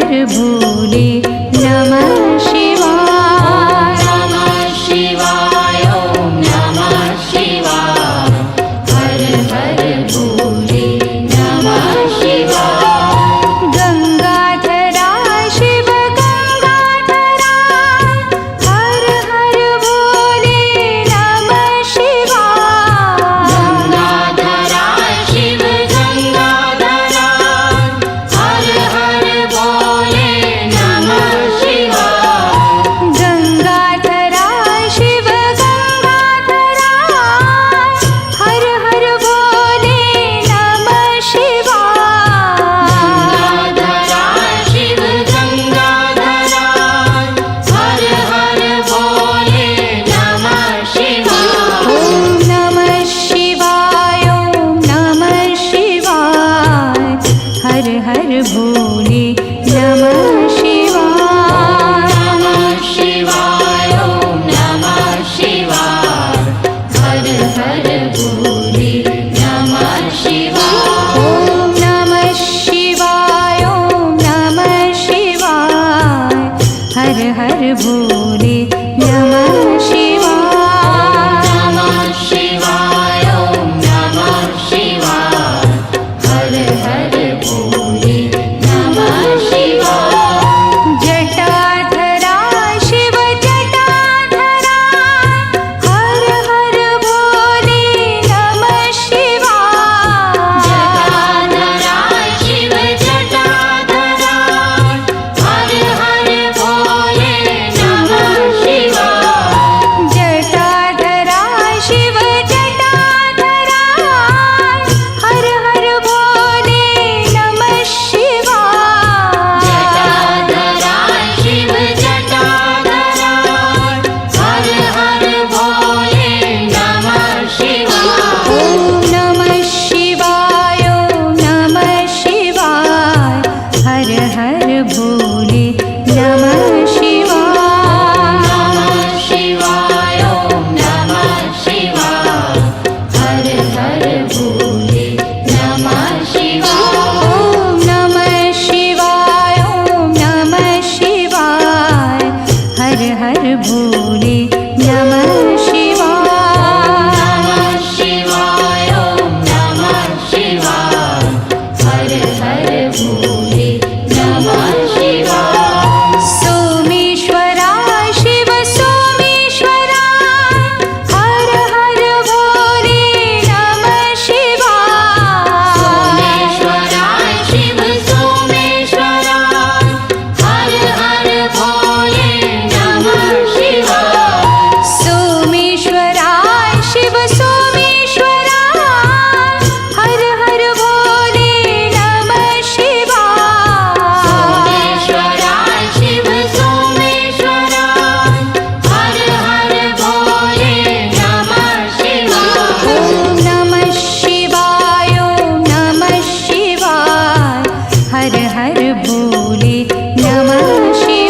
हर भोले नमः शिवाय। नमः शिवाय ॐ नमः शिवाय हर हर भोले नमः शिवाय। गंगाधरा शिव गंगाधरा हर हर भोले नमः शिवाय। गंगाधरा शिव गंगाधरा हर हर भोले नमः शिवाय। गंगाधरा शिव गंगाधरा हर हर भोले नमः शिवाय। गंगाधरा शिव गंगाधरा हर हर भोले नमः शिवाय। ॐ नमः शिवाय ॐ नमः शिवाय हर हर भोले नमः शिवाय। नमः शिवाय ॐ नमः शिवाय हर हर भोले नमः शिवाय। ॐ नमः शिवाय ॐ नमः शिवाय हर हर भोले नमः शिवाय। नमः शिवाय ॐ नमः शिवाय हर हर भोले नमः शिवाय। जटाधरा शिव जटाधरा हर हर भोले नमः शिवाय। जटाधरा शिव जटाधरा हर हर भोले नमः शिवाय। जटाधरा शिव जटाधरा हर हर भोले नमः शिवाय। जटाधरा शिव जटाधरा हर हर भोले नमः शिवाय। ॐ नमः शिवाय ॐ नमः शिवाय हर हर भोले नमः शिवाय। नमः शिवाय ॐ नमः शिवाय हर हर भोले नमः शिवाय। ॐ नमः शिवाय ॐ नमः शिवाय हर हर भोले नमः शिवाय। नमः शिवाय ॐ नमः शिवाय हर हर भोले नमः शिवाय। सोमेश्वरा शिव सोमेश्वरा हर हर भोले नमः शिवाय। सोमेश्वरा शिव सोमेश्वरा हर हर भोले नमः शिवाय। सोमेश्वरा शिव सोमेश्वरा हर हर भोले नमः शिवाय। सोमेश्वरा शिव सोमेश्वरा हर हर भोले नमः शिवाय। ॐ नमः शिवाय ॐ नमः शिवाय हर हर भोले नमः शिवाय।